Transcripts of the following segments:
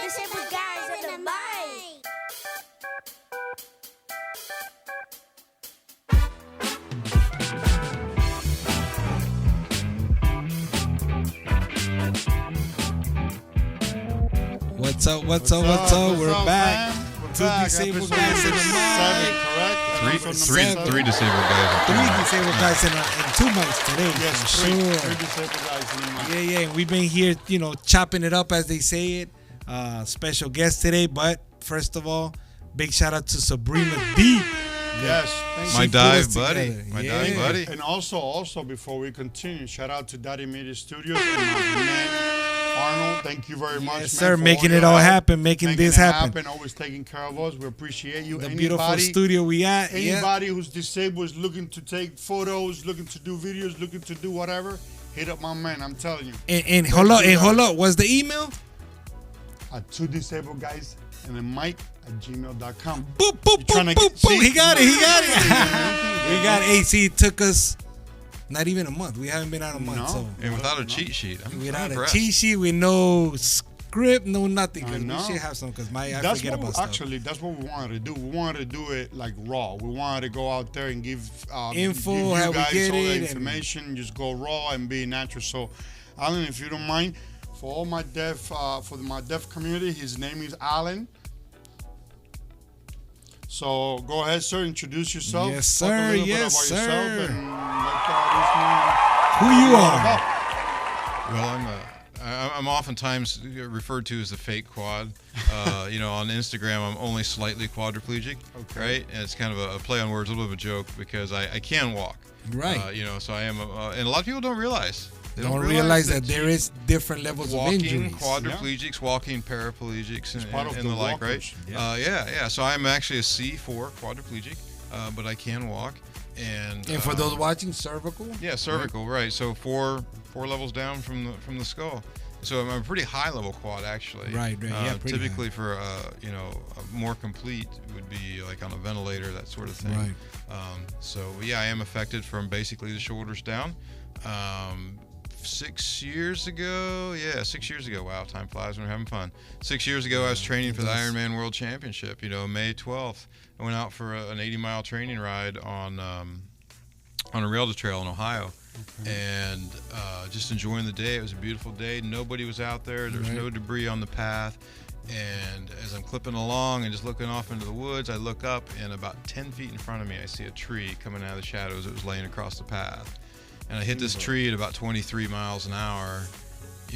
disabled guys in the mic. What's up? We're back. Two disabled guys in the mic. Three disabled guys. Three disabled guys in 2 mics today. Yes, for three sure. disabled guys in the mic. Yeah. We've been here, chopping it up as they say it. Special guest today, but first of all, big shout out to Sabrina D. Yes, My She put dive us buddy. together. My Yeah. dive buddy. And also before we continue, shout out to Daddy Media Studios and my man Arnold. Thank you very much, man, Yes, sir. for Making your it all help, happen, making this it happen. Always taking care of us. We appreciate you. The beautiful studio we at. Yeah. Anybody who's disabled is looking to take photos, looking to do videos, looking to do whatever, hit up my man. I'm telling you. And hold up. What's the email? At 2 disabled guys and the mic at gmail.com. Boop, boop, tryna boop, get- boop, boop. see? He got it. Yeah. We got AC. It took us not even a month. We haven't been out a month. No. So And without a cheat sheet. I'm without a impressed. cheat sheet, with no script, no nothing. I Cause we know. should have some. Cause I That's forget what about stuff. actually. That's what we wanted to do. We wanted to do it like raw. We wanted to go out there and give Info, give you how we guys get all it, the and- information. Just go raw and be natural. So, Alan, if you don't mind, for all my deaf my deaf community, his name is Alan. So go ahead, sir. Introduce yourself. Yes, Talk a sir. little bit Yes, about yourself sir. and let the audience know Who you are? about. Well, I'm oftentimes referred to as the fake quad. On Instagram, I'm only slightly quadriplegic, Okay. right? And it's kind of a play on words, a little bit of a joke because I can walk. Right. So I am, and a lot of people don't realize. They Don't realize that there is different levels of walking injuries. quadriplegics, walking paraplegics, and, part of and the the like, walkers. right? Yeah. So I'm actually a C4 quadriplegic, but I can walk. And for those watching, cervical. yeah, cervical, right? So four levels down from the skull. So I'm a pretty high level quad actually. Right. Yeah, pretty typically for a more complete would be like on a ventilator, that sort of thing. Right. I am affected from basically the shoulders down. 6 years ago, wow, time flies when we're having fun. 6 years ago, I was training for the Ironman World Championship. May 12th, I went out for an 80-mile training ride on a rail to trail in Ohio. Okay. And just enjoying the day. It was a beautiful day. Nobody was out there. There was no debris on the path. And as I'm clipping along and just looking off into the woods, I look up, and about 10 feet in front of me, I see a tree coming out of the shadows. It was laying across the path. And I hit this tree at about 23 miles an hour.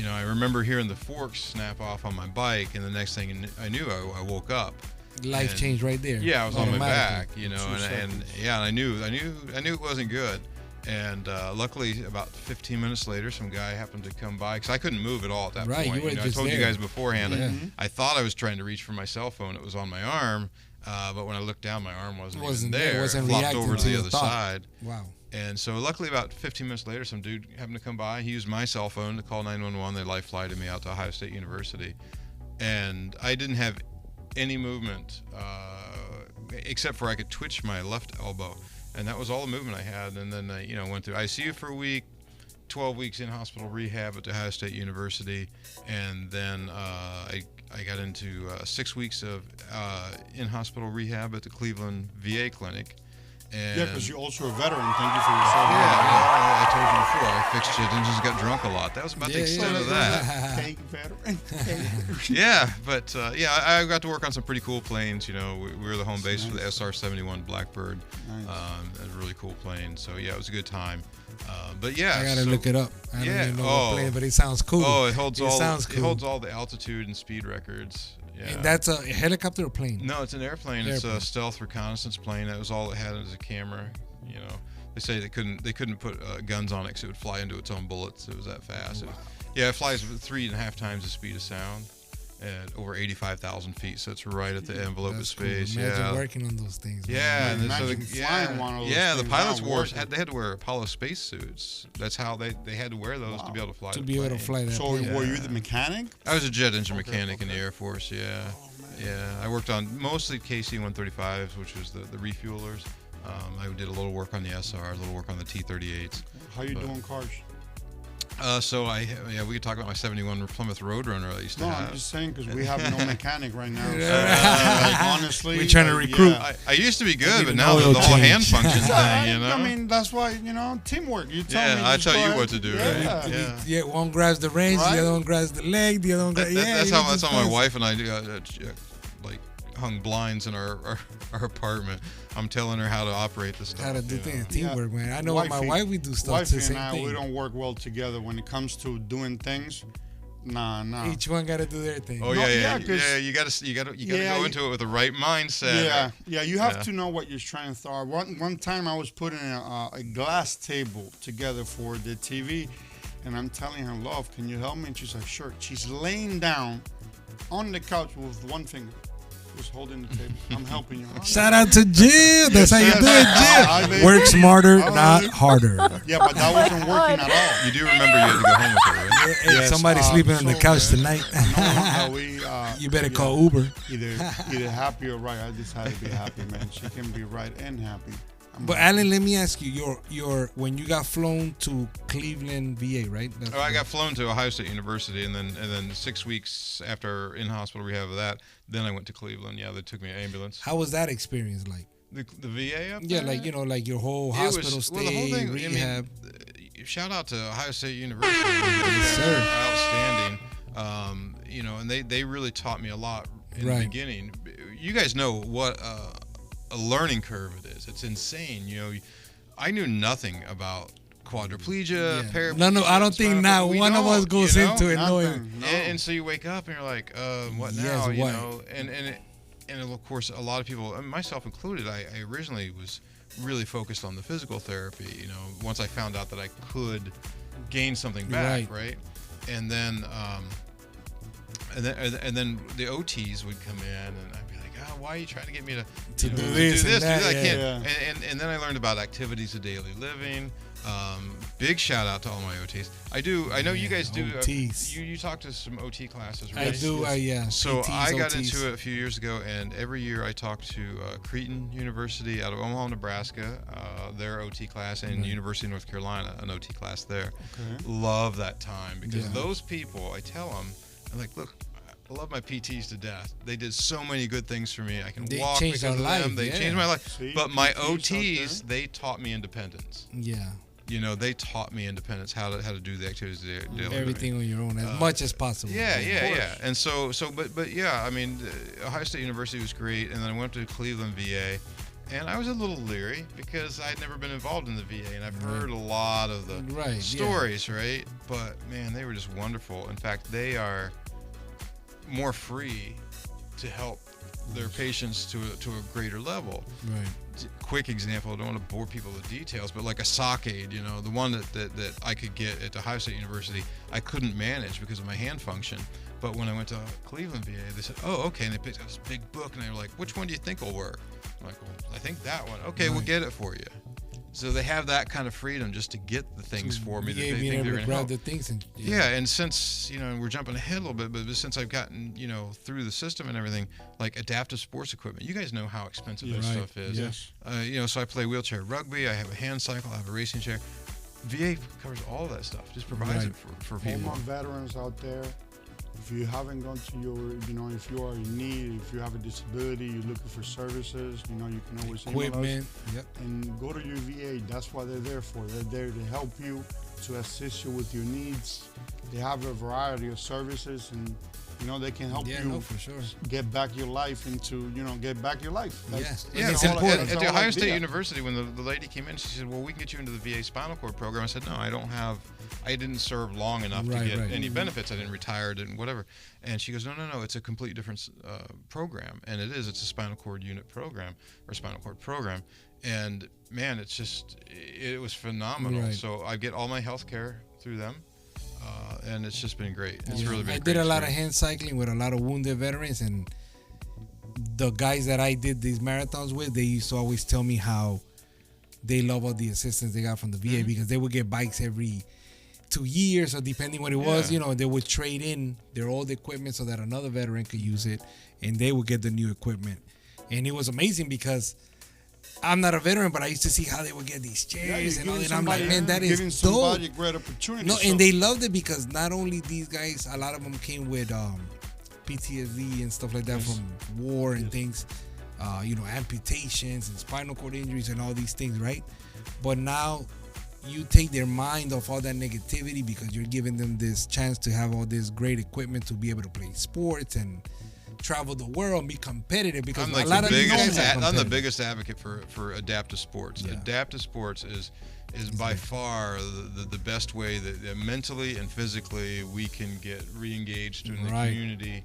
I remember hearing the forks snap off on my bike, and the next thing I knew, I woke up. Life changed right there. Yeah, I was on my back, and I knew it wasn't good. And luckily, about 15 minutes later, some guy happened to come by because I couldn't move at all at that point. You were I just told you there. guys beforehand. Yeah. I thought I was trying to reach for my cell phone. It was on my arm, but when I looked down, my arm wasn't even there. It wasn't flopped reacting over to to the your other thought. side. Wow. And so luckily about 15 minutes later, some dude happened to come by. He used my cell phone to call 911. They life flighted me out to Ohio State University. And I didn't have any movement except for I could twitch my left elbow. And that was all the movement I had. And then I went through ICU for a week, 12 weeks in hospital rehab at Ohio State University. And then I got into 6 weeks of in-hospital rehab at the Cleveland VA clinic. And Yeah, because you're also a veteran. Thank you for your service. I told you before, I fixed it and just got drunk a lot. That was about the extent of that. Thank you, veteran. Yeah, but I got to work on some pretty cool planes. We were the home base for the SR-71 Blackbird. Nice. A really cool plane. So yeah, it was a good time. But yeah, I gotta look it up. I don't even know what plane, but it sounds cool. Oh, it holds all. Sounds cool. It holds all the altitude and speed records. Yeah. And that's a helicopter or plane? No, it's an airplane. It's a stealth reconnaissance plane. That was all it had as a camera. They say they couldn't put guns on it because it would fly into its own bullets. It was that fast. Wow. It flies 3.5 times the speed of sound at over 85,000 feet. So it's right at the envelope of space. Cool. Imagine yeah. working on those things. Man. Yeah, and Imagine flying one of those the things pilots now, they had to wear Apollo spacesuits. That's how they had to wear those to be able to fly. To be able to fly that So plane. were you the mechanic? I was a jet engine mechanic in the Air Force. Yeah. Yeah, I worked on mostly KC-135s, which was the refuelers. I did a little work on the SR, a little work on the T-38s. How you doing cars? We could talk about my '71 Plymouth Roadrunner I used to No, have. I'm just saying because we have no mechanic right now. So, honestly, we're trying to recruit. I used to be good, but an now oil the whole hand change. function thing, you know. I mean, that's why teamwork. You tell me. I just tell go you ahead. what to do. Yeah. Right? Yeah. Yeah, one grabs the reins, Right. the other one grabs the leg, the other one grabs. That's you how just my pass. wife and I do. Like hung blinds in our apartment. I'm telling her how to operate this stuff. How to do you know. things, teamwork, man. I know with my Wifey- wife we do stuff Wifey the same and I, thing. we don't work well together when it comes to doing things. Nah. Each one got to do their thing. Oh No, yeah. yeah, 'cause- You gotta Yeah, go into it with the right mindset. Yeah. You have Yeah. to know what your strengths are. One time I was putting a glass table together for the TV, and I'm telling her, "Love, can you help me?" And she's like, "Sure." She's laying down on the couch with one finger, just holding the table. I'm helping you. Shout out to Jill. That's how you do it, I Jill. mean- Work smarter, I not mean- harder. Yeah, but that wasn't working at all. You do remember you had to go home with her, right? Hey, Yes, somebody's sleeping on the so, couch man, tonight. You better yeah, call Uber. either happy or right. I just had to be happy, man. She can be right and happy. But Alan, let me ask you, your when you got flown to Cleveland, VA, right? That's I got flown to Ohio State University, and then 6 weeks after in hospital rehab of that, then I went to Cleveland. Yeah, they took me an ambulance. How was that experience like? The VA up Yeah, there? like like your whole It hospital was, stay, well, the whole thing, rehab. Shout out to Ohio State University. Yes, sir. Outstanding. And they really taught me a lot in the Right. beginning. You guys know what a learning curve it is. It's insane. I knew nothing about quadriplegia, paraplegia. No, I don't think not we one of us don't, goes you know? into it knowing. Nothing, no. And so you wake up and you're like, what Yes, now? You what? know, and of course, a lot of people, and myself included, I originally was really focused on the physical therapy. Once I found out that I could gain something back, right? And then, and then the OTs would come in, and I'd be like, oh, why are you trying to get me to do this and that, I yeah. can't. And then I learned about activities of daily living. Big shout out to all my OTs. I know you guys do. OTs. You talk to some OT classes, I right? do, yeah. So PTs, I got OTs. into it a few years ago, and every year I talk to Cretin University out of Omaha, Nebraska, their OT class, and University of North Carolina, an OT class there. Okay. Love that time because Yeah. those people, I tell them, I'm like, look, I love my PTs to death. They did so many good things for me. I can They walk changed because our of them. life, They yeah. changed my life. See, But my PTs out OTs, there. they taught me independence. Yeah, They taught me independence, how to do the activities of daily living. everything on your own as much as possible. Yeah. And but yeah, I mean, Ohio State University was great, and then I went to Cleveland VA, and I was a little leery because I'd never been involved in the VA, and I've heard a lot of the stories, right? But man, they were just wonderful. In fact, they are more free to help their patients to a greater level. Right. Quick example, I don't want to bore people with details, but like a sock aid, the one that I could get at Ohio State University, I couldn't manage because of my hand function. But when I went to Cleveland VA, they said, oh, okay, and they picked up this big book, and they were like, which one do you think will work? I'm like, well, I think that one. Okay, we'll get it for you. So they have that kind of freedom just to get the things for me that they think they're going to grab help. the things and And since, we're jumping ahead a little bit, but since I've gotten, through the system and everything, like adaptive sports equipment, you guys know how expensive that stuff is. Yes. So I play wheelchair rugby, I have a hand cycle, I have a racing chair. VA covers all that stuff, just provides it for All people. my veterans out there, if you haven't gone to your, if you are in need, if you have a disability, you're looking for services, you can always email us. equipment. Yep. And go to your VA. That's what they're there for. They're there to help you, to assist you with your needs. They have a variety of services, and they can help you for sure. get back your life into, get back your life. Yes. Yeah, It's at important. the whole Ohio State idea. University, when the lady came in, she said, well, we can get you into the VA spinal cord program. I said, no, I didn't serve long enough to get any benefits. I didn't retire, didn't whatever. And she goes, no, it's a completely different program. And it's a spinal cord unit program, or spinal cord program. And man, it was phenomenal. Right. So I get all my health care through them. And it's just been great. It's really been I a did great a lot of experience. hand cycling with a lot of wounded veterans, and the guys that I did these marathons with, they used to always tell me how they love all the assistance they got from the VA because they would get bikes every 2 years, or depending what it was, they would trade in their old equipment so that another veteran could use it, and they would get the new equipment. And it was amazing because I'm not a veteran, but I used to see how they would get these chairs and all that. And I'm like, man, that giving is somebody dope. great opportunity. No, and they loved it because not only these guys, a lot of them came with PTSD and stuff like that from war and things, amputations and spinal cord injuries and all these things, right? But now you take their mind off all that negativity because you're giving them this chance to have all this great equipment to be able to play sports and travel the world and be competitive, because I'm like a lot of these guys are I'm the competitive. biggest advocate for adaptive sports. Yeah. Adaptive sports is by far the best way that mentally and physically we can get re-engaged in the Right. community,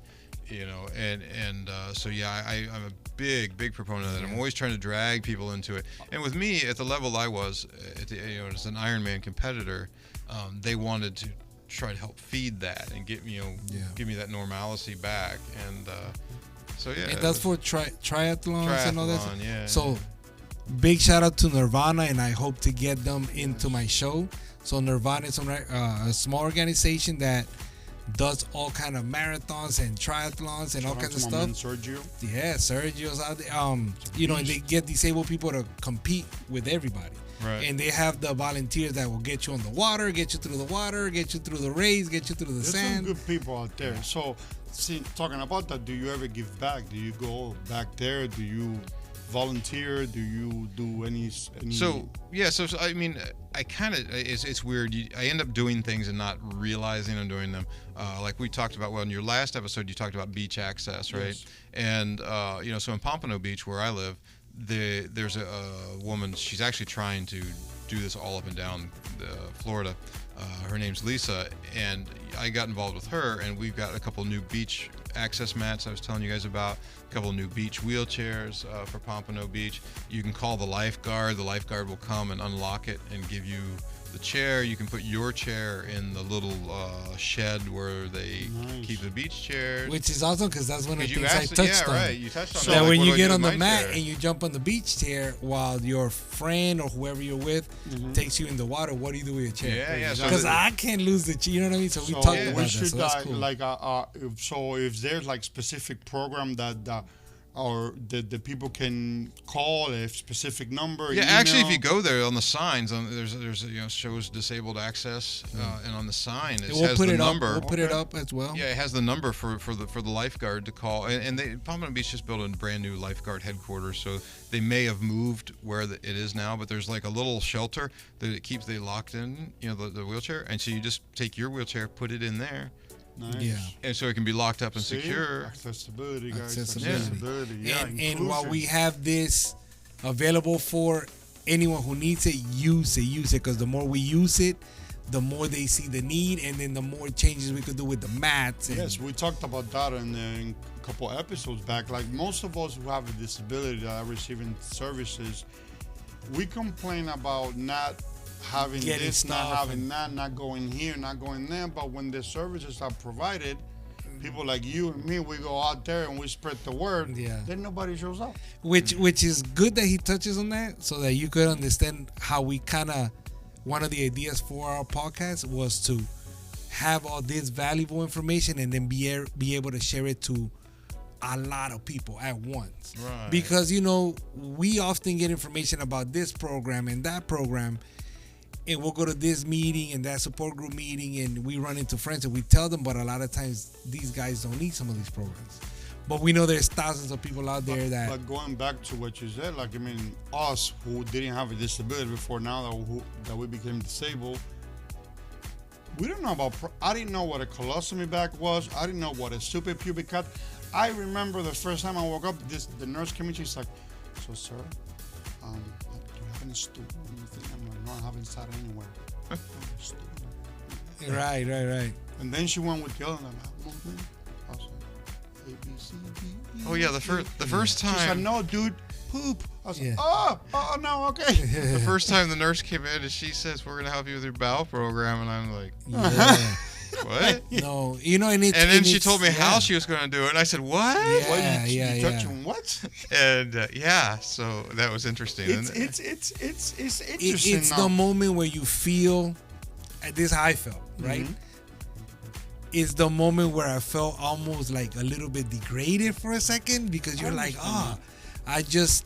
so yeah, I'm a big proponent of that. I'm always trying to drag people into it. And with me, at the level I was, as an Ironman competitor, they wanted to try to help feed that and give me that normalcy back. And so yeah, And that's for triathlons and all that. triathlon, yeah. So big shout out to Nirvana, and I hope to get them into my show. So Nirvana is a small organization that does all kind of marathons and triathlons and all kinds of stuff. Sergio. Yeah, Sergio's out there. And they get disabled people to compete with everybody. Right. And they have the volunteers that will get you on the water, get you through the water, get you through the race, get you through the There's some sand. good people out there. So, talking about that, do you ever give back? Do you go back there? Do you volunteer? Do you do any So I mean, I kind of it's weird. I end up doing things and not realizing I'm doing them. Like we talked about, in your last episode, you talked about beach access, right? Yes. And so in Pompano Beach, where I live, there's a woman. She's actually trying to do this all up and down Florida. Her name's Lisa, and I got involved with her, and we've got a couple new beach access mats I was telling you guys about, a couple new beach wheelchairs for Pompano Beach. You can call the lifeguard. The lifeguard will come and unlock it and give you the chair. You can put your chair in the little shed where they keep the beach chairs. Which is awesome, because that's one of the You things I asked, touched on. right. You touched on So that. Like, when what do you I get do on with the my mat chair? and you jump on the beach chair while your friend or whoever you're with takes you in the water, what do you do with your chair? Yeah. Because I can't lose the chair, you know what I mean? So we talked about we that, should so that's cool. if there's like specific program that or the people can call a specific number. Yeah, email. actually, if you go there on the signs, there's shows disabled access, and on the sign it We'll has put the it number. up. We'll put it up as well. Yeah, it has the number for the lifeguard to call, and Pompano Beach just built a brand new lifeguard headquarters, so they may have moved where it is now, but there's like a little shelter that it keeps they locked in, the wheelchair, and so you just take your wheelchair, put it in there, Nice. Yeah. and so it can be locked up and See? secure. Accessibility, guys. Accessibility. Yeah, And while inclusion. we have this available for anyone who needs it, use it, because the more we use it, the more they see the need, and then the more changes we could do with the mats. And Yes, we talked about that in a couple episodes back. Like most of us who have a disability that are receiving services, we complain about not having Getting this, not stuff having that, not going here, not going there. But when the services are provided, people like you and me, we go out there and we spread the word. Yeah. Then nobody shows up. which is good that he touches on that, so that you could understand how we kind of, one of the ideas for our podcast was to have all this valuable information and then be able to share it to a lot of people at once. Right. Because we often get information about this program and that program, and we'll go to this meeting and that support group meeting, and we run into friends and we tell them, but a lot of times these guys don't need some of these programs. But we know there's thousands of people out there that But going back to what you said, us who didn't have a disability before, now that we became disabled, we don't know about. I didn't know what a colostomy bag was. I didn't know what a stupid pubic cut. I remember the first time I woke up, the nurse came in. She's like, "So, sir, do you have any stool or anything?" I'm like, "No, I haven't sat anywhere." "Oh, stool." right. And then she went with the other movement. I was like, A, B, C, D, E. Oh yeah, the first She said, time. "No, dude, poop." I was Yeah. like, "Oh, no, okay." The first time the nurse came in and she says, "We're gonna help you with your bowel program," and I'm like, Yeah. "What?" No, and it's And then she it's- told me how yeah. she was going to do it, and I said, "What?" Yeah. What, you yeah. touching what? And so that was interesting. It's And- interesting. It's now. the moment where you feel, this is how I felt, right? Mm-hmm. It's the moment where I felt almost like a little bit degraded for a second, because you're like, understand I just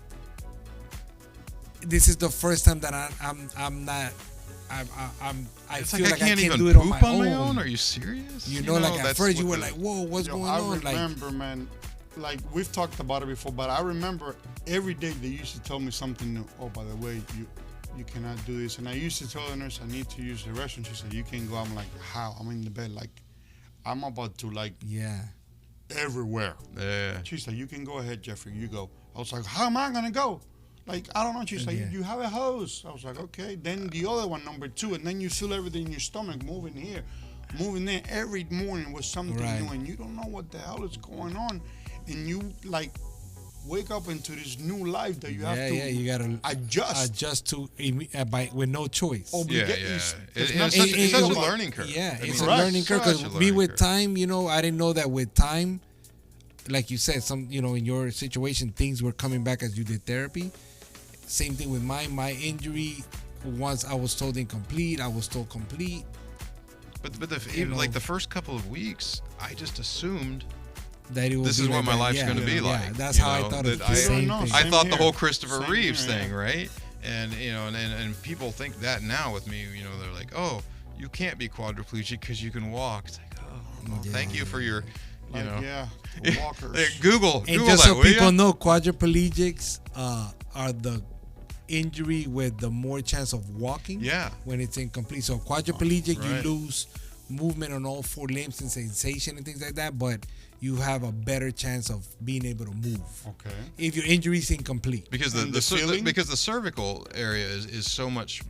this is the first time that I'm not. I It's feel like I like I can't can't even do it on poop my on my own. own. Are you serious? You know, like at that's first you what were like, "Whoa, what's Yo, going I on?" Like, remember, man, like we've talked about it before, but I remember every day they used to tell me something new. Oh, by the way, you cannot do this. And I used to tell the nurse I need to use the restroom. She said, you can't go. I'm like, how? I'm in the bed, like I'm about to like yeah, everywhere. Yeah. She's like, you can go ahead, Jeffrey. You go. I was like, how am I gonna go? Like, I don't know. She's like, Yeah. you have a hose. I was like, okay. Then the other one, number 2, and then you feel everything in your stomach moving here, moving there. Every morning was something Right. new, and you don't know what the hell is going on, and you like wake up into this new life that you have to you gotta adjust. to with no choice. Oh, Yeah, get yeah. these- It's not- such it's a not- learning curve. Yeah, I it's mean, a right. learning curve. such Because a me learning with curve. time, I didn't know that with time, like you said, in your situation, things were coming back as you did therapy. Same thing with mine. My injury, once I was told incomplete, I was told complete. But You even like know. the first couple of weeks, I just assumed That it would this be is like what my that. life's Yeah, going to be yeah, like. That's you how I know, thought that of the I- same know. thing. I Same thought the here. whole Christopher Same Reeves here, thing, yeah. right? And and people think that now with me, they're like, oh, you can't be quadriplegic because you can walk. It's like, oh, well, thank you for your, Like, yeah, walkers. Hey, Google And that, just so will ya? people know, quadriplegics are the injury with the more chance of walking. Yeah. When it's incomplete. So quadriplegic, Right. you lose movement on all 4 limbs and sensation and things like that, but you have a better chance of being able to move Okay. if your injury is incomplete. Because And the feeling? because the cervical area is so much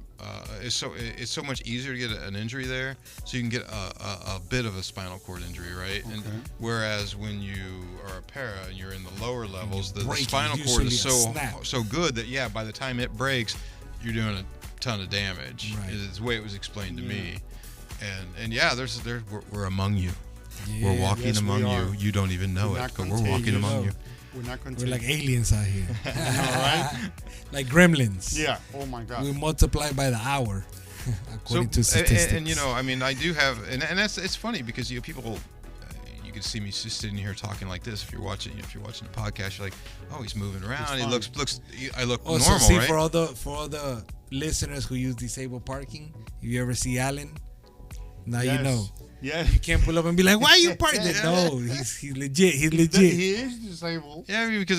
it's so much easier to get an injury there, so you can get a bit of a spinal cord injury, right? And Okay. whereas when you are a para and you're in the lower levels, the break, spinal cord is usually a snap. so good that by the time it breaks, you're doing a ton of damage. Right. Is the way it was explained to me. And yeah, we're among you. Yeah. We're walking Yes, we among are. you. You don't even know We're it, not but we're walking contagious. among you. We're not We're contagious. like aliens out here. All right. Like gremlins. Yeah. Oh my God. We multiply by the hour, according to statistics. and I mean, I do have, and it's funny because people, you can see me just sitting here talking like this. If you're watching the podcast, you're like, oh, he's moving around. He fine. I look Also, normal, see right? for all the listeners who use disabled parking, if you ever see Alan, now you Yes. know. Yeah. You can't pull up and be like, "Why you parked it?" No, he's legit. He's legit. He is disabled. Yeah, I mean, because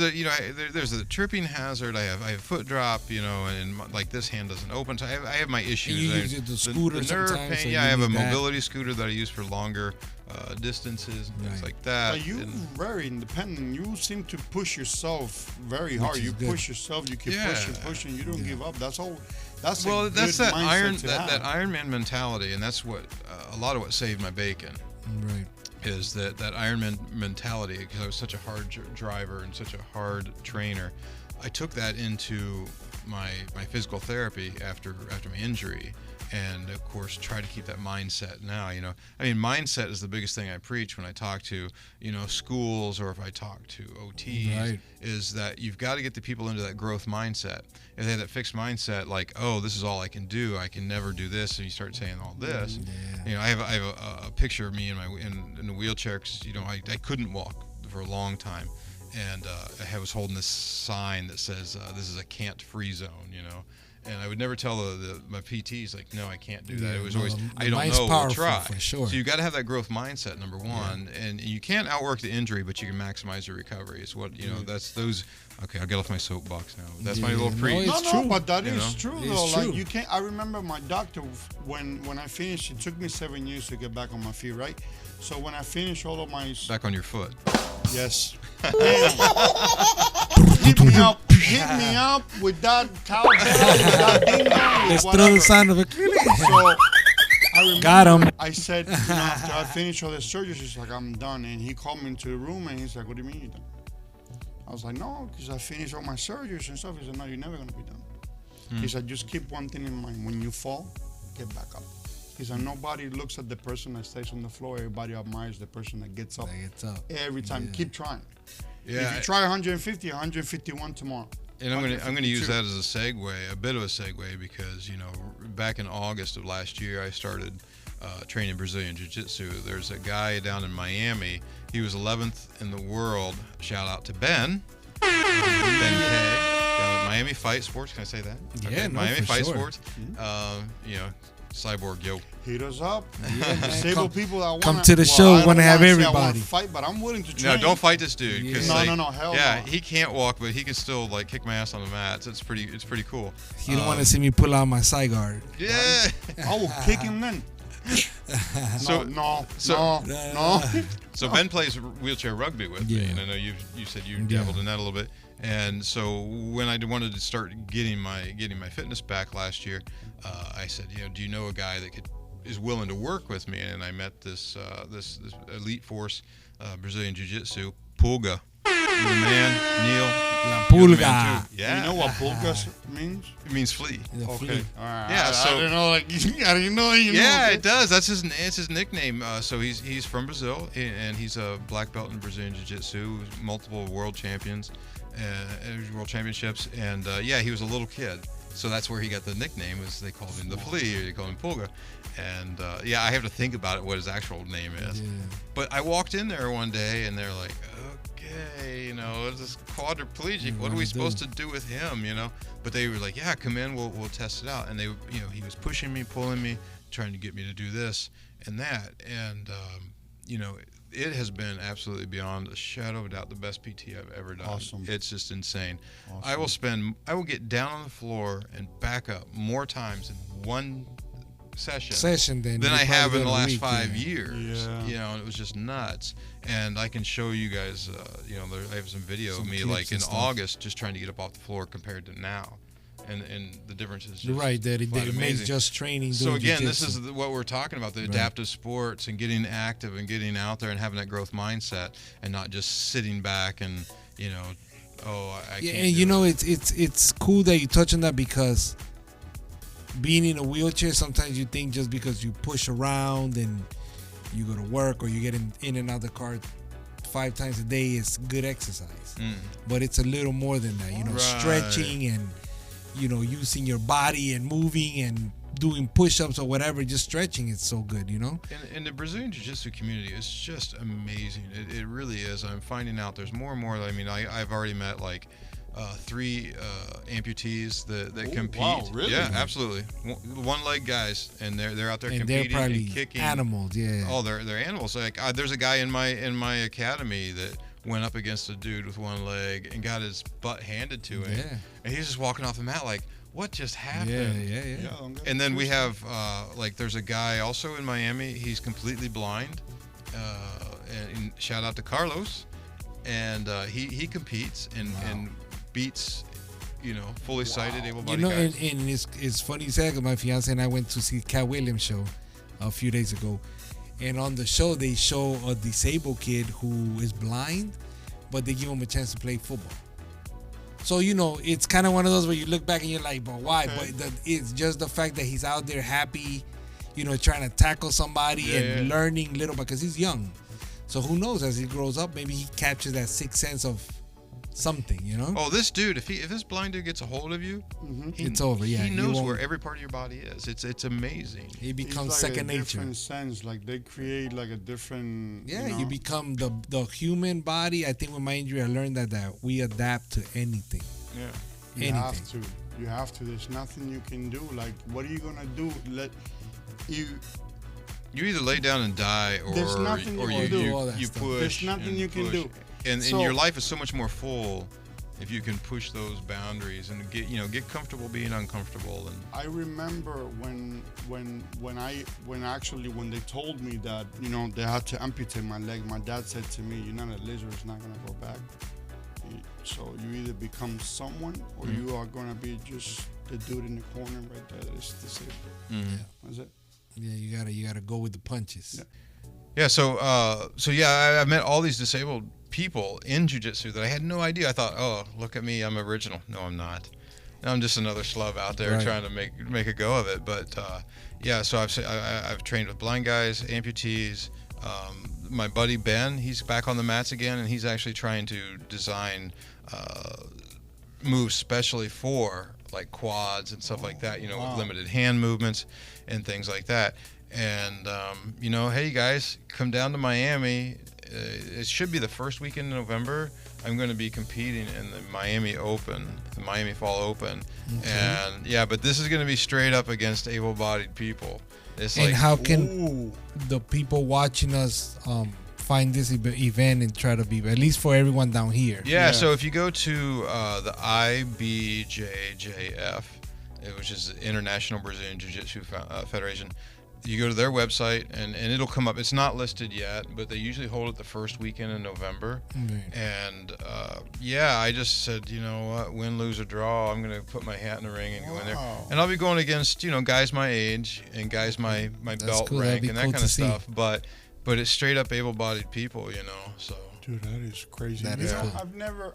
there's a tripping hazard. I have foot drop, and like this hand doesn't open. So I have my issues. you I- use the scooter nerve sometimes, pain. so Yeah, you I have a need that. mobility scooter that I use for longer distances and things Right. like that. But you And- very independent. You seem to push yourself very hard. is You good. push yourself. You keep Yeah. pushing. You don't Yeah. give up. That's all. That's well, a that's good that mindset iron to that have. Ironman mentality, and that's what a lot of what saved my bacon. Right. Is that Ironman mentality, because I was such a hard driver and such a hard trainer. I took that into my physical therapy after my injury, and of course try to keep that mindset now. I mean, mindset is the biggest thing I preach when I talk to schools, or if I talk to OTs. Right. Is that you've got to get the people into that growth mindset. If they have that fixed mindset, like, oh, this is all I can do, I can never do this, and you start saying all this. Yeah. I have a picture of me in a wheelchair because I couldn't walk for a long time, and I was holding this sign that says this is a can't free zone, and I would never tell my PTs, like, no, I can't do that. Yeah, It was no, always, the I don't mind's know, we'll powerful, try. for sure. So you got to have that growth mindset, number one, and you can't outwork the injury, but you can maximize your recovery. Is what that's those. Okay, I'll get off my soapbox now. That's my Yeah, little no, preach. it's No, true. but that You is know? true It's though. true. Like you can't. I remember my doctor when I finished. It took me 7 years to get back on my feet, right? So when I finished all of my Back on your foot. yes, hit me up with that cowbell, with that ding dong, Let's with throw the whatever. sound of a clinic. So I remember Got him. I said, after I finished all the surgery, he's like, I'm done. And he called me into the room and he's like, what do you mean you're done? I was like, no, because I finished all my surgeries and stuff. He said, no, you're never going to be done. He said, just keep one thing in mind. When you fall, get back up. He said, nobody looks at the person that stays on the floor. Everybody admires the person that gets up. That gets up. Every time. Yeah. Keep trying. Yeah. If you try 150, 151 tomorrow. And I'm gonna use 152. that as a segue, a bit of a segue, because back in August of last year, I started training Brazilian Jiu-Jitsu. There's a guy down in Miami. He was 11th in the world. Shout out to Ben. Ben K down at Miami Fight Sports. Can I say that? Yeah, no, Miami for Fight sure. Sports. You know, Cyborg, yo. Hit us up. Yeah, man. Disabled people that want come to the show, wanna have everybody. Fight, but I'm willing to train. No, don't fight this dude. Yeah. 'Cause, No, like, no, hell yeah, no. he can't walk, but he can still like kick my ass on the mats. It's pretty cool. You don't want to see me pull out my side guard. Yeah. I will kick him then. So- no. So Ben plays wheelchair rugby with me, Yeah. and I know you said you Yeah. dabbled in that a little bit. And so when I wanted to start getting my fitness back last year, I said, do you know a guy that is willing to work with me? And I met this elite force Brazilian jiu-jitsu, Pulga. You're the man, Neil. La You're the Pulga. man, too. Yeah. You know what pulga means? It means flea. The Okay. flea. All right. Yeah, I so- didn't know. Like, I didn't know. You Yeah, know. it does. It's his nickname. So he's from Brazil, and he's a black belt in Brazilian Jiu-Jitsu, multiple world champions, world championships, and he was a little kid, so that's where he got the nickname. Was they called him the Flea, or they called him Pulga, and I have to think about it what his actual name is. Yeah. But I walked in there one day, and they're like, okay, it's this quadriplegic. What are we supposed to do with him? But they were like, yeah, come in, we'll test it out. And they, he was pushing me, pulling me, trying to get me to do this and that. And, it has been absolutely beyond a shadow of a doubt the best PT I've ever done. Awesome. It's just insane. Awesome. I will get down on the floor and back up more times in one session Than I you have probably in the do a last week, 5 yeah. years. Yeah. And it was just nuts. And I can show you guys, I have some video Some of me clips like in and stuff. August just trying to get up off the floor compared to now. And the difference is just You're right, that it flat makes amazing. just training. So doing again, this jiu-jitsu. is what we're talking about, the Right. adaptive sports and getting active and getting out there and having that growth mindset and not just sitting back and, I Yeah, can't and do it. it's cool that you touch on that, because being in a wheelchair, sometimes you think just because you push around and you go to work or you get in and out of the car 5 times a day is good exercise. But it's a little more than that, Right. stretching and using your body and moving and doing push-ups or whatever. Just stretching is so good, And the Brazilian Jiu-Jitsu community is just amazing. It really is. I'm finding out there's more and more. I mean, I've already met like 3 amputees that compete. wow, really? Yeah, absolutely. One-leg guys, and they're out there and they're competing probably and kicking. animals. Yeah. Oh, they're animals. Like there's a guy in my academy that went up against a dude with one leg and got his butt handed to him. Yeah. And he's just walking off the mat like, what just happened? Yeah. And then we have there's a guy also in Miami. He's completely blind. And shout out to Carlos. And he competes and beats fully sighted, able-bodied guys. And it's funny you said, 'cause my fiance and I went to see Cat Williams show a few days ago, and on the show they show a disabled kid who is blind, but they give him a chance to play football. So it's kind of one of those where you look back and you're like, but why? Okay. But it's just the fact that he's out there happy, trying to tackle somebody and learning little, because he's young. So who knows, as he grows up, maybe he captures that sixth sense of something, Oh, this dude, if this blind dude gets a hold of you, It's over, yeah. He You knows won't- where every part of your body is. It's amazing. It becomes It's like second a nature. different sense. Like they create like a different. Yeah, you become the human body. I think with my injury, I learned that we adapt to anything. Yeah. You anything. have to. You have to. There's nothing you can do. Like, what are you gonna do? You either lay down and die, or There's nothing you can do. All that you stuff. push. There's nothing and you can push. do. And So- your life is so much more full if you can push those boundaries and get comfortable being uncomfortable. And I remember when they told me that they had to amputate my leg. My dad said to me, "You're not a lizard. It's not gonna go back. So you either become someone, or you are gonna be just the dude in the corner right there that is disabled." That's it. Yeah, you gotta go with the punches. Yeah. yeah, so I've met all these disabled people in jiu-jitsu that I had no idea. I thought, oh, look at me, I'm original. No, I'm not. I'm just another schlub out there Right. trying to make a go of it. But so I've trained with blind guys, amputees. My buddy Ben, he's back on the mats again, and he's actually trying to design moves specially for like quads and stuff like that. wow. With limited hand movements and things like that. And hey guys, come down to Miami it should be the first weekend in November. I'm going to be competing in the Miami Open, the Miami Fall Open, and yeah, but this is going to be straight up against able-bodied people. It's And like, how can the people watching us find this event and try to be, at least for everyone down here? yeah. So if you go to the IBJJF, which is the International Brazilian Jiu-Jitsu Federation, you go to their website and it'll come up. It's not listed yet, but they usually hold it the first weekend in November. And yeah, I just said, you know what, win, lose, or draw, I'm going to put my hat in the ring and go in there. And I'll be going against, guys my age and guys my belt cool. rank and that Cool kind of see. stuff. But it's straight up able-bodied people, so. Dude, that is crazy. That is cool.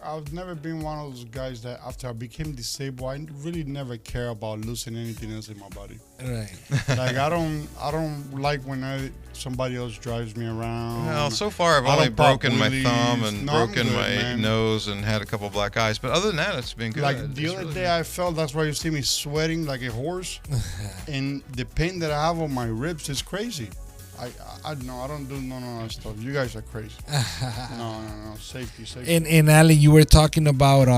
I've never been one of those guys that after I became disabled, I really never care about losing anything else in my body. Right. Like I don't like when somebody else drives me around. Well, so far I've I only don't pop broken my wheelies. thumb and No, I'm broken good, my man. nose and had a couple black eyes. But other than that, it's been good. Like the It's other really day, good. I felt, that's why you see me sweating like a horse, and the pain that I have on my ribs is crazy. I know I don't do none of that stuff. You guys are crazy. No, safety. And Alan, you were talking about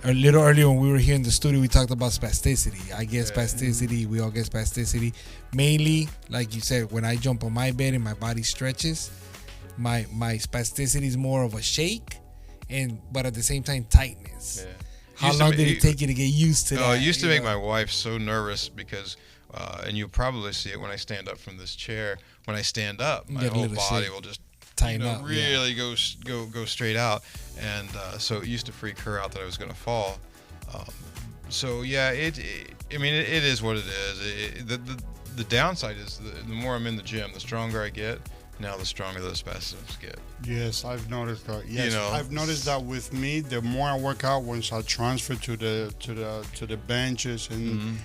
a little earlier when we were here in the studio. We talked about spasticity. I get spasticity. We all get spasticity. Mainly, like you said, when I jump on my bed and my body stretches, my spasticity is more of a shake, but at the same time tightness. Yeah. How Used to long ma- did it take you to get used to that? Oh, it used to you make know? my wife so nervous because, and you'll probably see it when I stand up from this chair. When I stand up, my Get a whole little body shake. will just Tighten up, yeah. really go straight out, and so it used to freak her out that I was going to fall. So yeah, it is what it is. The downside is the more I'm in the gym, the stronger I get. Now the stronger those spasms get. Yes, I've noticed that. Yes, know, I've noticed that with me. The more I work out, once I transfer to the benches, and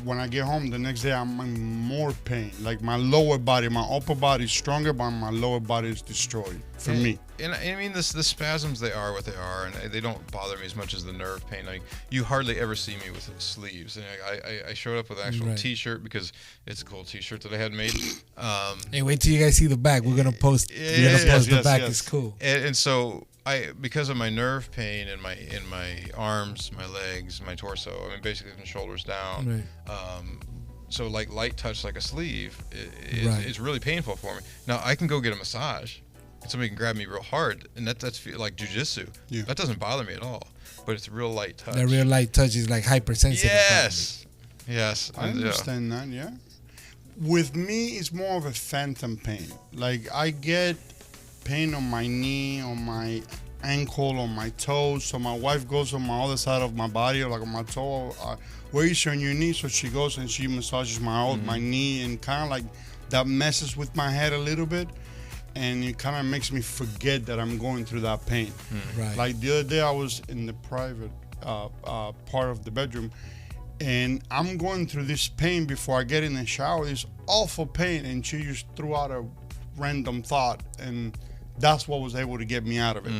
when I get home the next day, I'm in more pain. Like my lower body, my upper body is stronger, but my lower body is destroyed for me. And I mean, the spasms, they are what they are, and they don't bother me as much as the nerve pain. Like, you hardly ever see me with sleeves. And I showed up with an actual Right. T-shirt because it's a cool T-shirt that I had made. Hey, wait till you guys see the back. We're gonna post. the back. It's cool. And so because of my nerve pain in my arms, my legs, my torso, I mean, basically from shoulders down. Right. So like light touch, like a sleeve, Right. it's really painful for me. Now I can go get a massage. Somebody can grab me real hard, and that's like jujitsu. Yeah. That doesn't bother me at all. But it's real light touch. The real light touch is like hypersensitive. Yes. Yes. I understand that. Yeah. With me, it's more of a phantom pain. Like I get pain on my knee, on my ankle, on my toes. So my wife goes on my other side of my body, like on my toe. Where is on your knee? So she goes and she massages my knee, and kind of like that messes with my head a little bit, and it kind of makes me forget that I'm going through that pain. Right. Like the other day, I was in the private part of the bedroom, and I'm going through this pain before I get in the shower. This awful pain, and she just threw out a random thought, and that's what was able to get me out of it.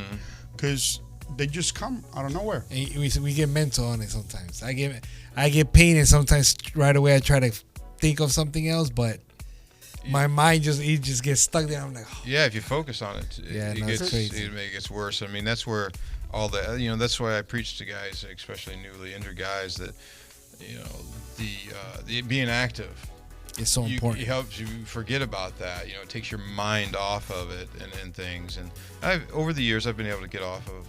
Because they just come out of nowhere. And we get mental on it sometimes. I get pain, and sometimes right away I try to think of something else, but my mind just gets stuck there. I'm like, oh. Yeah, if you focus on it, Yeah, it no, it's gets crazy. it gets worse. I mean, that's where all the that's why I preach to guys, especially newly injured guys, that the being active. It's so important. It helps you forget about that. It takes your mind off of it and things. And over the years, I've been able to get off of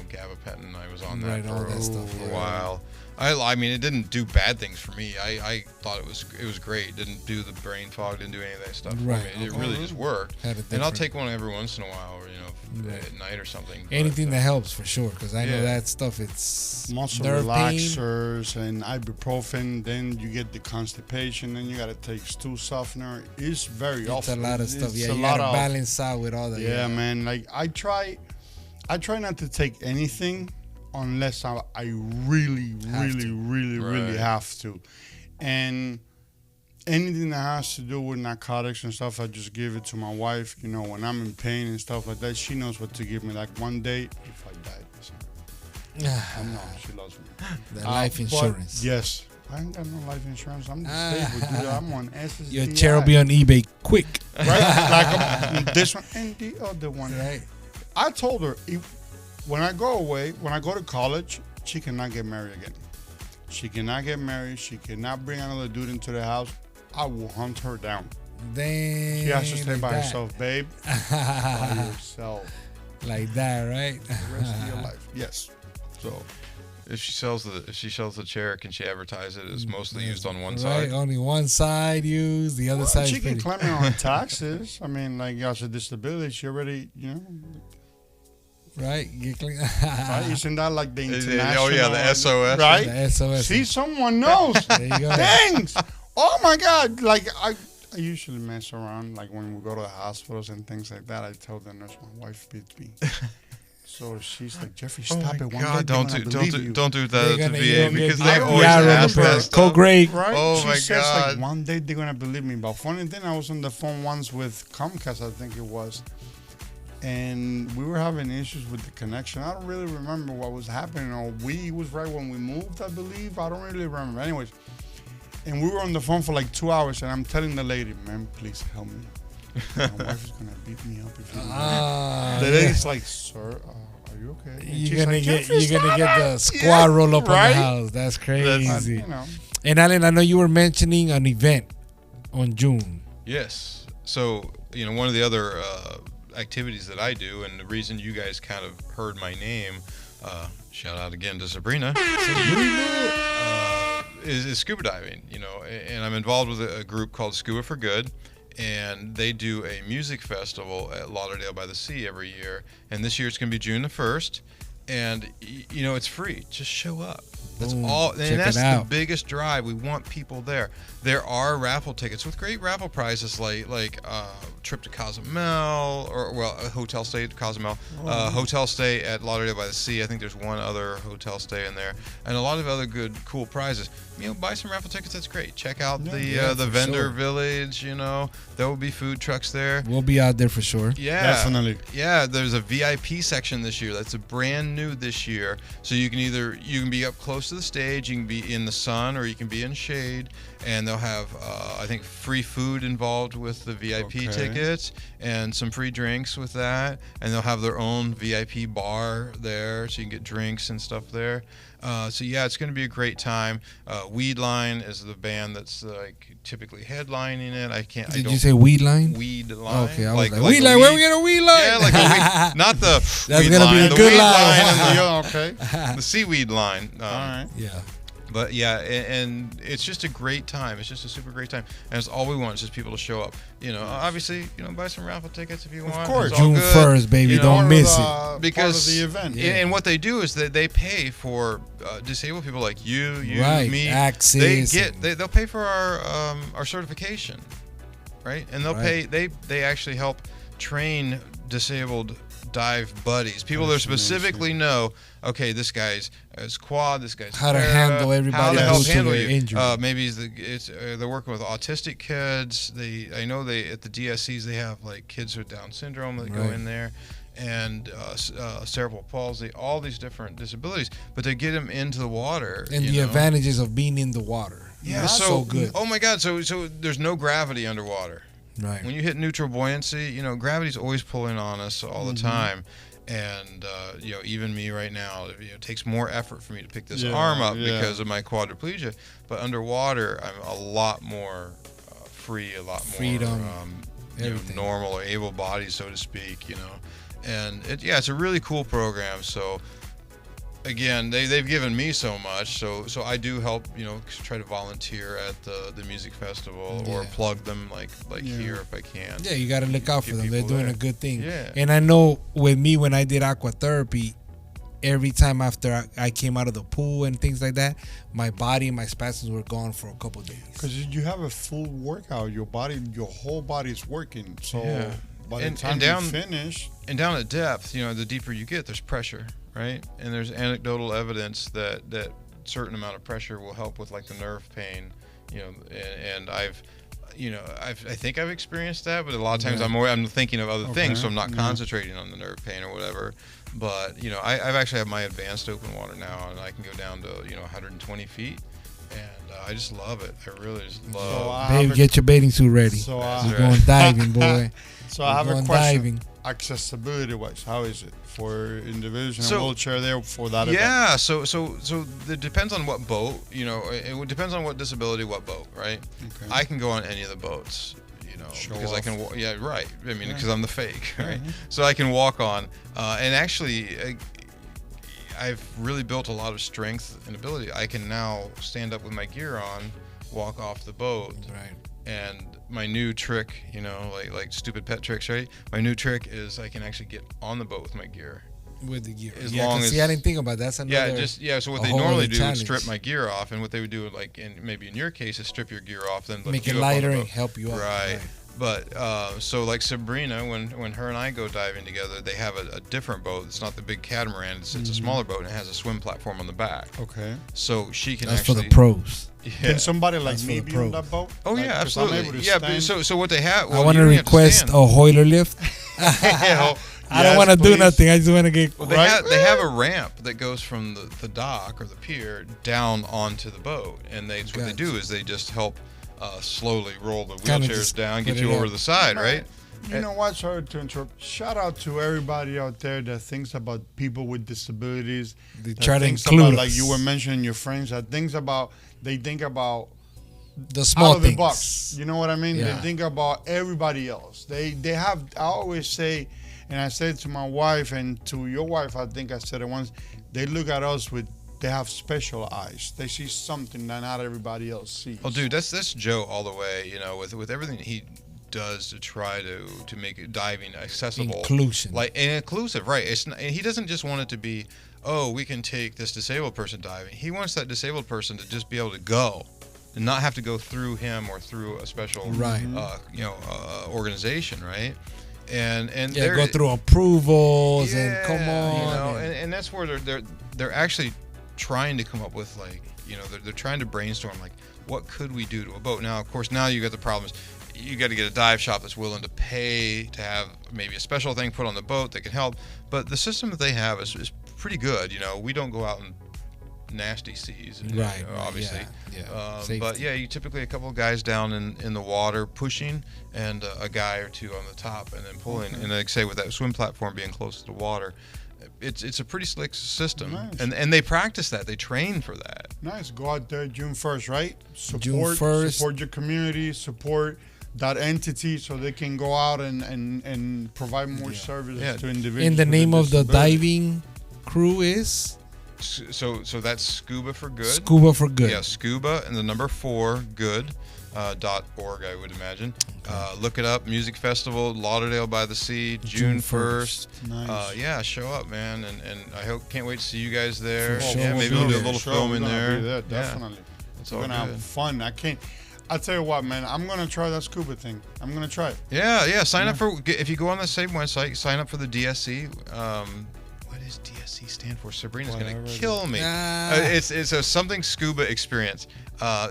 gabapentin. I was on that Right, for, all that a, stuff, for a yeah. while. I mean, it didn't do bad things for me. I thought it was great. It didn't do the brain fog. Didn't do any of that stuff. For Right. me. It really just worked. Had a And I'll different- take one every once in a while, or Right. at night or something. But, Anything that helps for sure, because I know Yeah. that stuff. It's Muscle nerve pain. relaxers and ibuprofen. Then you get the constipation. Then you got to take stool softener. It's very It's awful. a lot of stuff. It's Yeah, a you lot gotta of balance out with all that. Yeah, man. Like I try not to take anything unless I really Right. have to. And anything that has to do with narcotics and stuff, I just give it to my wife. When I'm in pain and stuff like that, she knows what to give me. Like one day, if I died, I know she loves me. The life But insurance. yes, I ain't got no life insurance. I'm disabled, dude. I'm on SSDI. Your chair will be on eBay quick. Right? Like this one and the other one. Right. I told her, when I go to college, she cannot get married again. She cannot get married. She cannot bring another dude into the house. I will hunt her down. Dang. She has to stay like by that. herself, babe. By yourself. Like that, right? The rest of your life. Yes. So If she sells the chair, can she advertise it as mostly used on one Right, side? only one side used, the other side. she can claim it on taxes. I mean, like, as a disability, she already, right. You clean. right? Isn't that like the international? Oh yeah, the SOS. Right? The SOS. See, someone knows. There you go. Thanks. Oh my God! Like I usually mess around. Like when we go to the hospitals and things like that, I tell the nurse my wife beats me. So she's like, Jeffrey, stop it. One day don't they're do gonna believe you. don't do that They're at gonna- the you VA don't get because the they FBI always ask remember, that stuff. co-grade. Right? Oh She my says God. like one day they're gonna believe me. But funny thing, I was on the phone once with Comcast, I think it was, and we were having issues with the connection. I don't really remember what was happening. Or it was right when we moved, I believe. I don't really remember. Anyways, and we were on the phone for like 2 hours, and I'm telling the lady, "Man, please help me. My wife is gonna beat me up if you." The lady's like, "Sir, are you okay?" And she's You're gonna like, get "Jeffrey, stop the it." squad Yeah, roll up on right? the house. That's crazy. You know. And Alan, I know you were mentioning an event on June. Yes. So, one of the other activities that I do, and the reason you guys kind of heard my name, shout out again to Sabrina, is scuba diving, and I'm involved with a group called Scuba for Good, and they do a music festival at Lauderdale by the Sea every year, and this year it's going to be June the 1st, and, it's free. Just show up. That's Boom. all, Check and that's it the out. biggest drive. We want people there. There are raffle tickets with great raffle prizes like trip to Cozumel or a hotel stay at Cozumel, hotel stay at Lauderdale by the Sea. I think there's one other hotel stay in there, and a lot of other good cool prizes. Buy some raffle tickets. That's great. Check out the for vendor sure. village. There will be food trucks there. We'll be out there for sure. Yeah, Definitely. Yeah, there's a VIP section this year. That's a brand new this year. So you can be up close to the stage, you can be in the sun, or you can be in shade. And they'll have, I think, free food involved with the VIP tickets, and some free drinks with that. And they'll have their own VIP bar there, so you can get drinks and stuff there. So yeah, it's going to be a great time. Weedline is the band that's typically headlining it. Did you say weed line? Weedline? Okay, I was like a weed line. Where we get a weed line? Yeah, like a weed, not the That's weed gonna be line, a the good weed line. and the seaweed line. All right. Yeah. But yeah, and it's just a great time. It's just a super great time, and it's all we want is just people to show up. Obviously, buy some raffle tickets if you want. Of course. It's all June good. 1st, baby. Don't miss it. Because part of the event. And what they do is that they pay for disabled people like you, Right. me. Access They'll pay for our certification, right? And they'll pay. They actually help train disabled dive buddies, people that specifically know, okay, this guy's quad, this guy's How to para, handle everybody how to help who's to handle their you. injury. Maybe they're working with autistic kids. I know at the DSCs they have like kids with Down syndrome that go Right. in there, and cerebral palsy, all these different disabilities, but they get them into the water. And the advantages of being in the water. Yeah, That's so good. Oh my God! So there's no gravity underwater. Right. When you hit neutral buoyancy, gravity's always pulling on us all the time. And, even me right now, it takes more effort for me to pick this arm up because of my quadriplegia. But underwater, I'm a lot more free, a lot more Freedom, normal or able bodied, so to speak, And it's a really cool program. So, again, they've given me so much, so I do help, try to volunteer at the music festival or plug them like here if I can. Yeah, you got to look out for Get them. They're people doing there. a good thing. Yeah. And I know with me, when I did aqua therapy, every time after I came out of the pool and things like that, my body and my spasms were gone for a couple days. Because you have a full workout, your whole body is working. So Yeah. by the And time down- you finish, And down at depth, the deeper you get, there's pressure, right? And there's anecdotal evidence that certain amount of pressure will help with like the nerve pain, and I think I've experienced that, but a lot of times I'm thinking of other things, so I'm not concentrating on the nerve pain or whatever. But I've actually have my advanced open water now, and I can go down to 120 feet, and I just love it. I really just So love. I have Babe, a- get your bathing suit ready. So We're going diving, boy. So I have We're a going question. diving. Accessibility wise, how is it for individuals in So- a wheelchair there for that event? Yeah, so it depends on what boat. You know, it depends on what disability, what boat, right? Okay. I can go on any of the boats, you know, Show because I off. can. Yeah, right. I mean, because I'm the fake, right? So I can walk on, and actually, I've really built a lot of strength and ability. I can now stand up with my gear on, walk off the boat, Right. and my new trick, you know, like stupid pet tricks, right? My new trick is I can actually get on the boat with my gear. With the gear. As Yeah, long 'cause as- see, I didn't think about that. That's another. So what a they whole normally other do is strip challenge. my gear off, and what they would do, like maybe in your case, is strip your gear off, then lift Make you it up on the lighter and boat. help you out. Right. But so like Sabrina, when her and I go diving together, they have a different boat. It's not the big catamaran. It's a smaller boat, and it has a swim platform on the back. Okay. So she can That's actually. for the pros. Yeah. Can somebody like That's for me the be on pros. that boat? Oh Like, yeah, 'cause I'm absolutely. able to Yeah, but stand. so what they have. I Well, want you to don't have to request stand. a Hoiler lift. Yeah. I don't Yes, want to do please. nothing. I just want to get. Well, Right? they have a ramp that goes from the dock or the pier down onto the boat, and what they Gotcha. do is they just help slowly roll the Kinda wheelchairs just down, put get you it over up. the side, right? You know what? Sorry to interrupt. Shout out to everybody out there that thinks about people with disabilities. They that try to thinks include about, like us. you were mentioning your friends. That they think about The small out of the things. box. You know what I mean? Yeah. They think about everybody else. They have. I always say, and I said to my wife and to your wife, I think I said it once. They look at us with. They have special eyes. They see something that not everybody else sees. Oh, dude, that's Joe all the way. You know, with everything he does to try to make diving accessible, Inclusion. like and inclusive, right? It's not, and he doesn't just want it to be, oh, we can take this disabled person diving. He wants that disabled person to just be able to go and not have to go through him or through a special, Right. organization, right? And Yeah, they're- go through approvals and come on. you know, and- and that's where they're actually trying to come up with, like, you know, they're trying to brainstorm, like, what could we do to a boat. Now, of course, now you got the problems. You got to get a dive shop that's willing to pay to have maybe a special thing put on the boat that can help. But the system that they have is pretty good. You know, we don't go out in nasty seas, Right, right, obviously. yeah. But Safety. yeah, you typically a couple of guys down in the water pushing, and a guy or two on the top, and then pulling. And like I say, with that swim platform being close to the water, it's a pretty slick system. Nice. And they practice that. They train for that. Nice. Go out there June 1st, right? June 1st. Support your community. Support that entity so they can go out and provide more services Yeah. to individuals. And the with name of the disabilities. diving crew is So that's Scuba for Good. Scuba for Good. Yeah, Scuba and the number 4 good. .org, I would imagine. Look it up. Music Festival, Lauderdale by the Sea, June 1st. Nice. Yeah, show up, man, and I can't wait to see you guys there. For Yeah, sure. maybe we'll do a little film in there. Yeah, Definitely. it's We're all gonna good. have fun. I'll tell you what, man. I'm gonna try that scuba thing. I'm gonna try it. Yeah. Sign up for, if you go on the same website, sign up for the DSC. What does DSC stand for? Sabrina's gonna Whatever it kill me. Ah. It's a something scuba experience.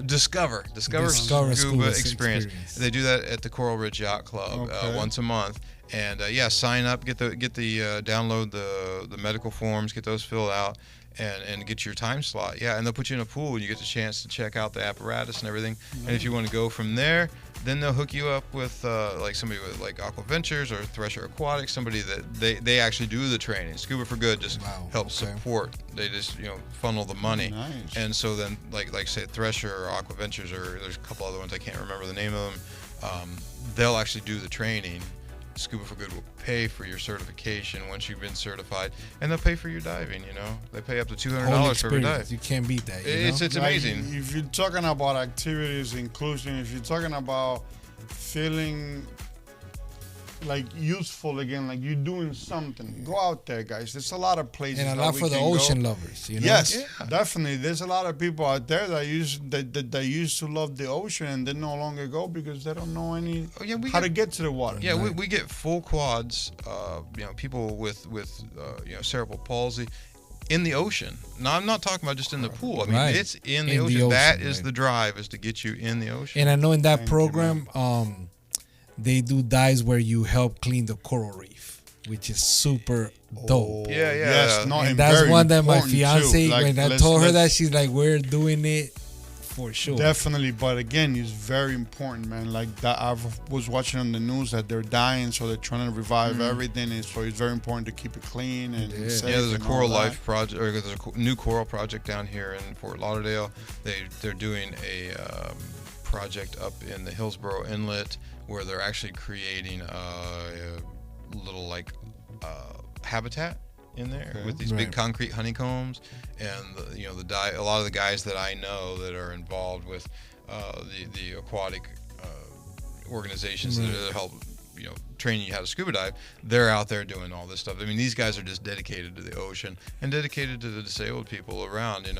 Discover scuba experience. They do that at the Coral Ridge Yacht Club Okay. once a month. And sign up, get the download the medical forms, get those filled out, and get your time slot. Yeah, and they'll put you in a pool, and you get the chance to check out the apparatus and everything. And if you want to go from there, then they'll hook you up with like somebody with like Aqua Ventures or Thresher Aquatics, somebody that they actually do the training. Scuba for Good just Wow, helps okay. support. They just funnel the money. Nice. And so then like say Thresher or Aqua Ventures, or there's a couple other ones I can't remember the name of them. They'll actually do the training. Scuba for Good will pay for your certification once you've been certified, and they'll pay for your diving. They pay up to $200 Whole for every experience. dive. You can't beat that. You It's know? it's Like, amazing. If you're talking about activities, inclusion, if you're talking about feeling like useful again, like you're doing something, go out there, guys. There's a lot of places. and a that lot we for the can go. ocean lovers. You know? Yes, Yeah. definitely. There's a lot of people out there that used to love the ocean and they no longer go because they don't know Oh, yeah, we how get- to get to the water. Yeah, we get full quads. People with cerebral palsy in the ocean. Now, I'm not talking about just in the pool. I mean, Right. it's in the In the ocean. ocean, That is right. the drive, is to get you in the ocean. And I know in that Thank you, program, they do dives where you help clean the coral reef, which is super dope. Yeah, yeah. Yes, no, And and that's very one that my important, too. fiance, Like, when I let's- told her that, let's- she's like, we're doing it for sure. Definitely, but again, it's very important, man. Like that, I was watching on the news that they're dying, so they're trying to revive everything, and so it's very important to keep it clean and safe. Yeah, there's a and coral all that. life project, or there's a new coral project down here in Fort Lauderdale. They're doing a project up in the Hillsborough Inlet where they're actually creating a little like habitat in there with these big concrete honeycombs, and a lot of the guys that I know that are involved with the aquatic organizations that help training you how to scuba dive, they're out there doing all this stuff. I mean, these guys are just dedicated to the ocean and dedicated to the disabled people around, and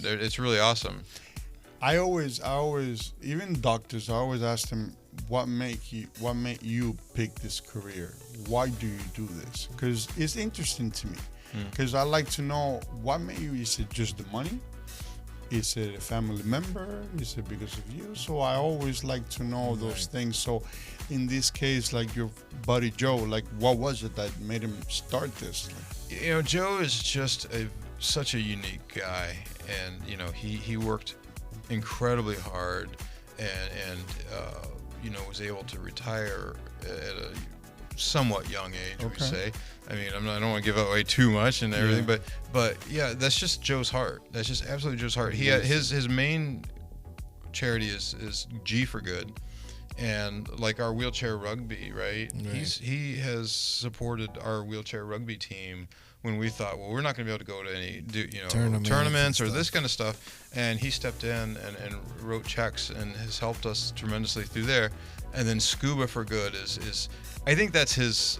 it's really awesome. I always, even doctors, I always ask them, what made you pick this career? Why do you do this? Because it's interesting to me. Because I like to know what made you. Is it just the money? Is it a family member? Is it because of you? So I always like to know those things. So in this case, like your buddy Joe, like what was it that made him start this? Joe is just such a unique guy, and he worked incredibly hard, and was able to retire at a somewhat young age, we say. I mean, I don't want to give away too much and everything, but yeah, that's just Joe's heart. That's just absolutely Joe's heart. He had his main charity is G for Good, and like our wheelchair rugby, right? He has supported our wheelchair rugby team when we thought, well, we're not going to be able to go to any tournaments or this kind of stuff, and he stepped in and wrote checks and has helped us tremendously through there. And then Scuba for Good is I think that's his.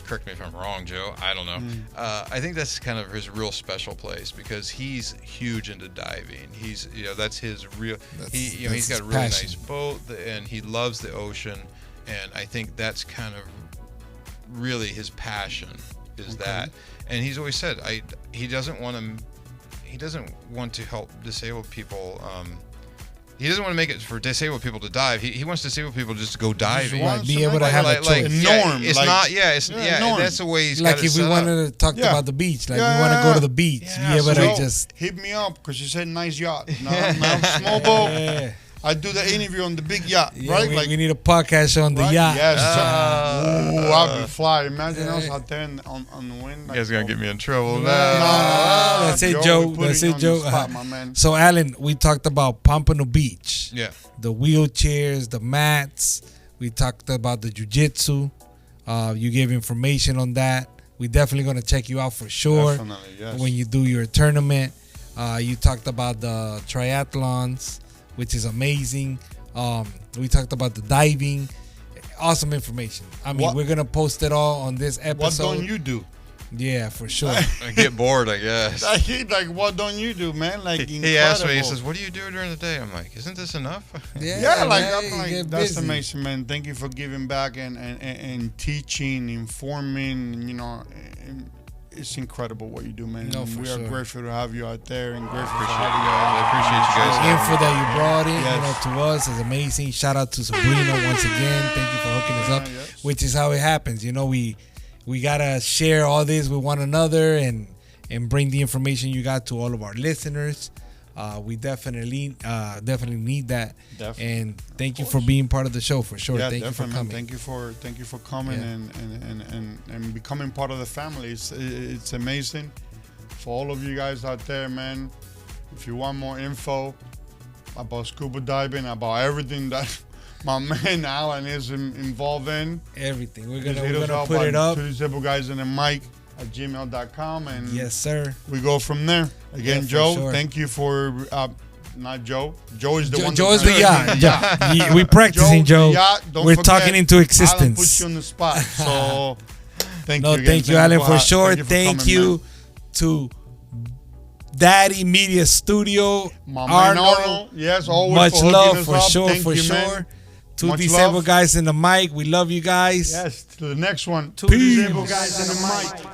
Correct me if I'm wrong, Joe. I don't know. I think that's kind of his real special place because he's huge into diving. He's that's his real. He's got a really nice boat and he loves the ocean, and I think that's kind of really his passion is that. And he's always said he doesn't want to help disabled people. He doesn't want to make it for disabled people to dive. He wants disabled people just to go diving. Right, be able to have a choice. Norm. It's not. Yeah, it's norm. That's the way he's got it. Like if we wanted to talk about the beach, like we want to go to the beach, be able to just hit me up because you said nice yacht. No, small boat. I do the interview on the big yacht, right? We need a podcast on the yacht. Yes. I'll be fly. Imagine us out there on the wind. You guys gonna get me in trouble now. That's it, Joe. That's it, Joe. So, Alan, we talked about Pompano Beach. Yeah. The wheelchairs, the mats. We talked about the jiu-jitsu. You gave information on that. We definitely gonna check you out for sure. Definitely, yes. When you do your tournament. You talked about the triathlons, which is amazing. We talked about the diving. Awesome information. I mean, we're going to post it all on this episode. What don't you do? Yeah, for sure. I get bored, I guess. Like, what don't you do, man? Like, he asked me, he says, what do you do during the day? I'm like, isn't this enough? I'm like, that's amazing, man. Thank you for giving back and teaching, informing, it's incredible what you do, man. No, for we sure. are grateful to have you out there and grateful for I having you out appreciate you guys. The info that you brought in Yes. to us is amazing. Shout out to Sabrina once again. Thank you for hooking us up, Yes. which is how it happens. We got to share all this with one another and bring the information you got to all of our listeners. We definitely need that. Definitely. And thank you for being part of the show for sure. Yeah, thank you for definitely, coming. man. Thank you for coming and becoming part of the family. It's amazing. For all of you guys out there, man, if you want more info about scuba diving, about everything that my man Alan is involved in, Everything. We're just gonna hit us put it up. Two disabled guys in the mic at gmail.com, and Yes, sir. we go from there. Again, for Joe, sure. thank you for not Joe. Joe is the one. Joe is the yacht. Yeah. We practicing, Joe. the yacht. Don't We're forget, talking into Alan existence. put you on the spot. So thank No, you again. thank you, Alan, for sure. for Thank coming, you man. to Daddy Media Studio. My man Arnold. Yes, always Much for hooking love us for up. sure, Thank for you, sure. man. Two Much disabled love. guys in the mic. We love you guys. Yes, to the next one. Two Peace. disabled guys in the mic.